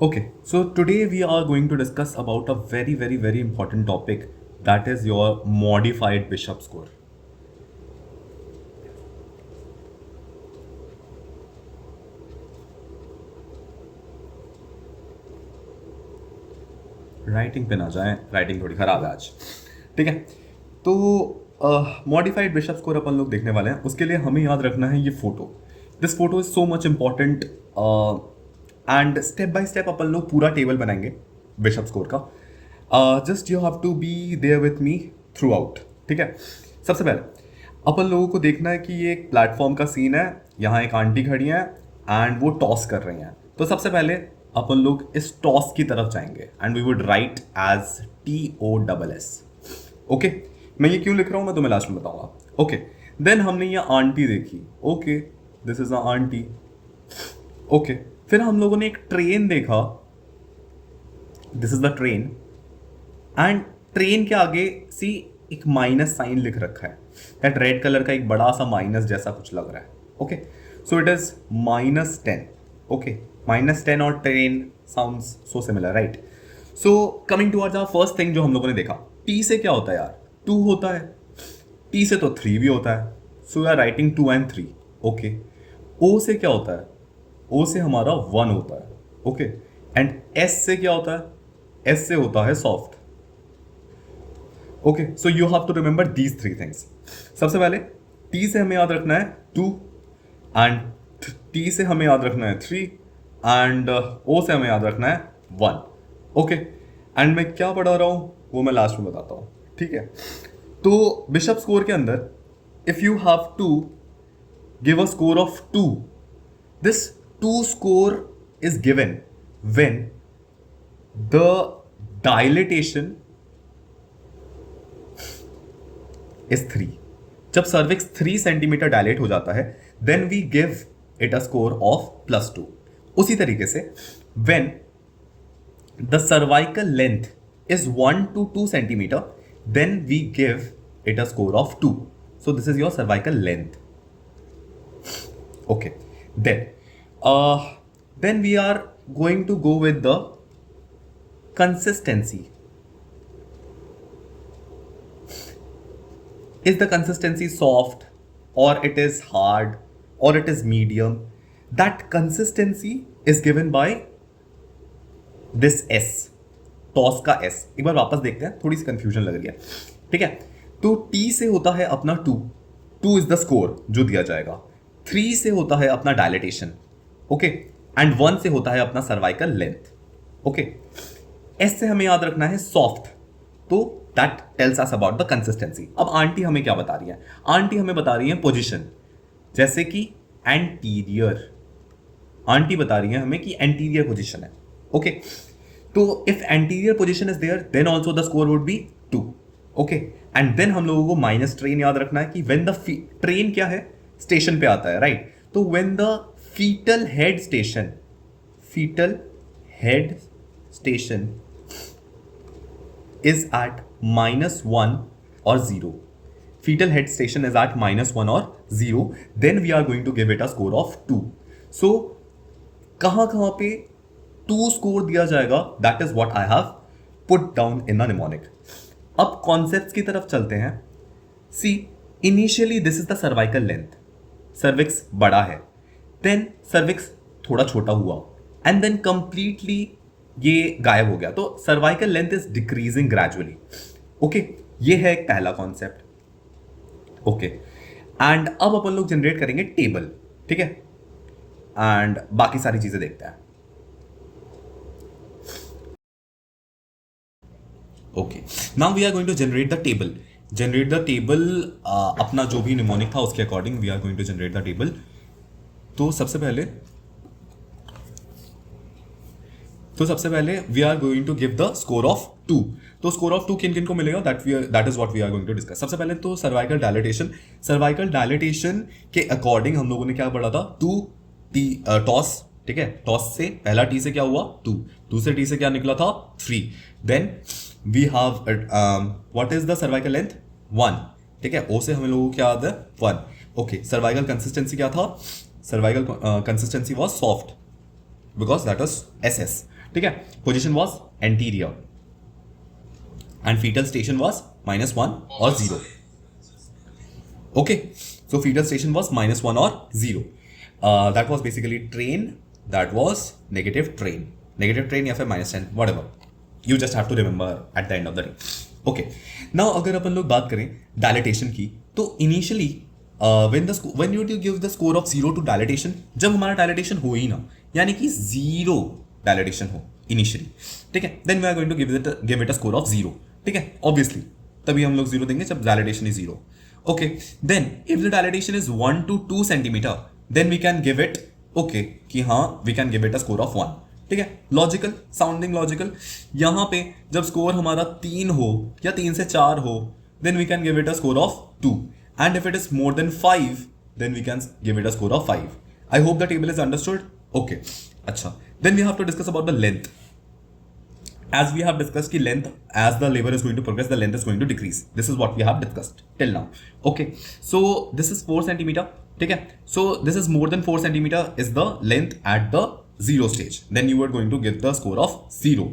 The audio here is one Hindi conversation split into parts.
Okay, so today we are going to discuss about a very important topic, that is your modified Bishop score. Writing पे ना जाएं, राइटिंग थोड़ी खराब है आज. ठीक है, तो मॉडिफाइड बिशप स्कोर अपन लोग देखने वाले हैं. उसके लिए हमें याद रखना है ये photo. This photo is so much important and step by step अपन लोग पूरा टेबल बनाएंगे बिशप स्कोर का. Just you have to be there with me throughout. ठीक है, सबसे पहले अपन लोगों को देखना है कि ये एक प्लेटफॉर्म का सीन है. यहाँ एक आंटी खड़ी हैं एंड वो टॉस कर रही हैं. तो सबसे पहले अपन लोग इस टॉस की तरफ जाएंगे and we would write as TOSS. Okay, मैं ये क्यों लिख रहा हूँ मैं तुम्हें लास्ट में बताऊंगा. ओके, देन हमने ये आंटी देखी. Okay, this is a aunty. Okay, फिर हम लोगों ने एक ट्रेन देखा. This is the train and train के आगे सी एक माइनस साइन लिख रखा है. दैट रेड कलर का एक बड़ा सा माइनस जैसा कुछ लग रहा है. Okay, so it is -10. Okay, -10 और train sounds so similar, right. So coming towards our first thing जो हम लोगों ने देखा, टी से क्या होता है यार, 2 होता है. टी से तो 3 भी होता है. So we are writing 2 and 3. Okay, O से क्या होता है, ओ से हमारा 1 होता है. ओके, एंड एस से क्या होता है, एस से होता है soft. Okay, so you have to remember these 3 things. सबसे पहले टी से हमें याद रखना है 2 एंड टी से हमें याद रखना है 3 एंड ओ से हमें याद रखना है 1. ओके, एंड मैं क्या पढ़ा रहा हूं वो मैं लास्ट में बताता हूं. ठीक है, तो बिशप स्कोर के अंदर if you have to give a score of 2, this 2 score is given when the dilatation is 3. जब सर्विक्स 3 सेंटीमीटर डायलेट हो जाता है then we give it a score of +2. उसी तरीके से when the cervical length is 1 to 2 centimetre then we give it a score of 2. So this is your cervical length. Okay, then we are going to go with the consistency. Is the consistency soft or it is hard or it is medium? That consistency is given by this S, toss का S. एक बार वापस देखते हैं, थोड़ी सी कंफ्यूजन लग रही है. ठीक है, तो T से होता है अपना 2 इज द स्कोर जो दिया जाएगा. 3 से होता है अपना डायलेटेशन. ओके, एंड 1 से होता है अपना सर्वाइकल लेंथ. ओके, एस से हमें याद रखना है सॉफ्ट. तो that tells us about the consistency. अब आंटी हमें क्या बता रही है, आंटी हमें बता रही है पोजीशन, जैसे कि एंटीरियर. आंटी बता रही है हमें कि एंटीरियर पोजीशन है. ओके, तो if anterior position is there then also the score would be 2. Okay, and then हम लोगों को माइनस ट्रेन याद रखना है कि व्हेन द ट्रेन क्या है, स्टेशन पे आता है, राइट. तो when the foetal head station is at -1 or 0. Fetal head station is at -1 or 0. Then we are going to give it a score of 2. So कहाँ पे 2 स्कोर दिया जाएगा, that is what I have put down in a mnemonic. अब कॉन्सेप्ट्स की तरफ चलते हैं. See, initially this is the cervical length. cervix बड़ा है, then cervix थोड़ा छोटा हुआ and then completely ये गायब हो गया. तो cervical length is decreasing gradually. Okay, ये है एक पहला कॉन्सेप्ट. ओके, एंड अब अपन लोग जनरेट करेंगे टेबल. ठीक है, एंड बाकी सारी चीजें देखते हैं. Okay, now we are going to generate the table. अपना जो भी निमोनिक था उसके according we are going to generate the table. तो सबसे पहले we are going to give the score of 2. तो स्कोर ऑफ 2 किन किन को मिलेगा, that is what we are going to discuss. सबसे पहले तो सर्वाइकल डायलेटेशन के अकॉर्डिंग हम लोगों ने क्या पढ़ा था, 2 टी टॉस. ठीक है, टॉस से पहला टी से क्या हुआ 2, दूसरे टी से क्या निकला था 3. Then we have what is the cervical length 1. ठीक है, ओ से हम लोगों को क्या याद है 1. ओके, सर्वाइकल कंसिस्टेंसी क्या था, cervical consistency was soft because that was SS. ठीक है, position was anterior and foetal station was -1 और 0. Okay, so fetal station was -1 or 0. That was basically train. That was negative train या फिर -10, whatever. You just have to remember at the end of the day. Okay. Now अगर अपन लोग बात करें dilatation की, तो initially when you give the score of 0 to dilatation, जब हमारा dilatation हो ही ना, यानी कि 0 dilatation हो initially, ठीक है, then we are going to give it a score of 0. ठीक है, obviously तभी हम लोग 0 देंगे जब dilatation is 0. Okay, then if the dilatation is 1 to 2 centimeter, then we can give it, okay, कि हाँ we can give it a score of 1. ठीक है, लॉजिकल, साउंडिंग लॉजिकल. यहाँ पे जब स्कोर हमारा 3 हो या 3 से 4 हो, then we can give it a score of 2. And if it is more than 5, then we can give it a score of 5. I hope the table is understood. Okay, अच्छा. Then we have to discuss about the length. As we have discussed ki length, as the labor is going to progress, the length is going to decrease. This is what we have discussed till now. Okay, so this is 4 centimeter. ठीक है, so this is more than 4 centimeter is the length at the 0 stage. Then you are going to get the score of 0.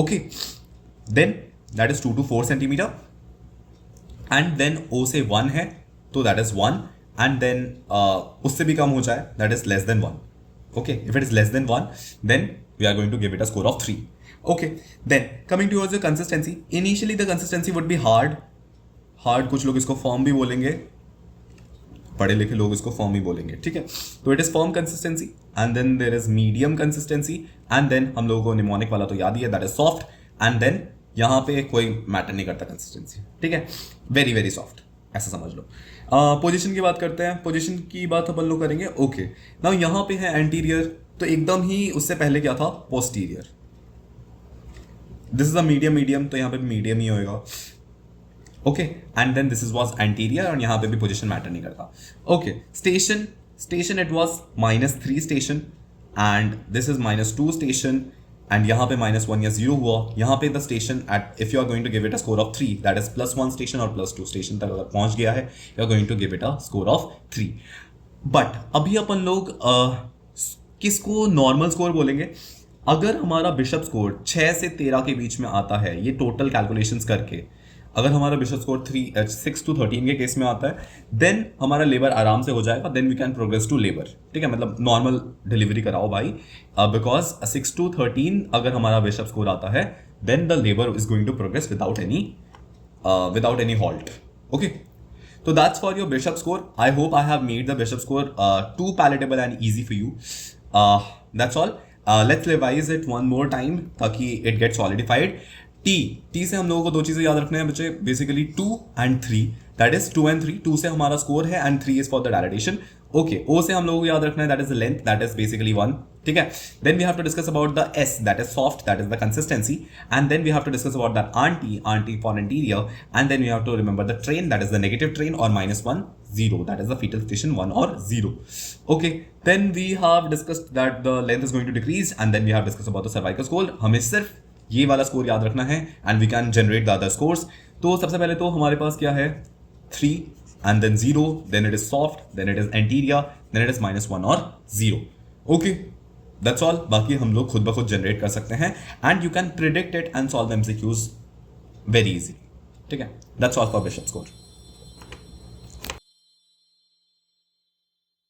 Okay, then that is 2 to 4 centimeter. And then O से 1 है, तो that is 1. And then उससे भी कम हो जाए, that is less than 1. Okay, if it is less than 1, then we are going to give it a score of 3. Okay, then coming towards the consistency, initially the consistency would be hard. कुछ लोग इसको फॉर्म भी बोलेंगे, पढ़े लिखे लोग इसको फॉर्म ही बोलेंगे. ठीक है, तो it is firm consistency and then there is medium consistency and then हम लोगों को निमोनिक वाला तो याद ही है, that is soft. And then यहाँ पे कोई मैटर नहीं करता कंसिस्टेंसी. ठीक है, वेरी वेरी सॉफ्ट, ऐसा समझ लो. पोजीशन की बात करते हैं, पोजीशन की बात अपन लोग करेंगे. ओके, नाउ यहाँ पे है एंटीरियर, तो एकदम ही उससे पहले क्या था, posterior. This is a medium, तो यहाँ पे मीडियम ही होएगा. Okay, and then this is was anterior और यहाँ पे भी पोजीशन मैटर नहीं करता. Okay, station it was -3 station and this is -2 station and यहाँ पे -1 या 0 हुआ. यहाँ पे the station at, if you are going to give it a score of 3, that is +1 station और +2 स्टेशन तक अगर पहुंच गया है, you are going to give it a score of 3. But अभी अपन लोग किसको नॉर्मल स्कोर बोलेंगे. अगर हमारा बिशप स्कोर 6 से 13 के बीच में आता है, ये टोटल कैलकुलेशंस करके, अगर हमारा बिशप स्कोर 6 to 13 के केस में आता है, देन हमारा लेबर आराम से हो जाएगा. Then we can progress to labour. ठीक है, मतलब नॉर्मल डिलीवरी कराओ भाई, बिकॉज 6 to 13 अगर हमारा बिशप स्कोर आता है, then the labour is going to progress without any halt. Okay, so that's for your bishop score. I hope I have made the bishop score too palatable and easy for you. That's all. Let's revise it one more time ताकि it gets solidified. T से हम लोगों को दो चीजें याद रखने हैं बच्चे, basically 2 and 3. That is 2 and 3. 2 से हमारा स्कोर है and 3 is for the dilatation. Okay, O से हम लोगों को याद रखना है, that is the length, that is basically 1. ठीक है, then we have to discuss about the S, that is soft, that is the consistency. And then we have to discuss about that anti for anterior. And then we have to remember the train, that is the negative train और -1 0, that is the fetal station 1 or 0. Okay, then we have discussed that the length is going to decrease and then we have discussed about the cervical score. हमें सिर्फ ये वाला स्कोर याद रखना है and we can generate the other scores. तो सबसे पहले तो हमारे पास क्या है, 3 and then 0, then it is soft, then it is anterior, then it is -1 or 0. Okay, that's all. बाकी हम लोग खुद ब खुद जनरेट कर सकते हैं and you can predict it and solve MCQs very easy. ठीक है, that's all for Bishop score.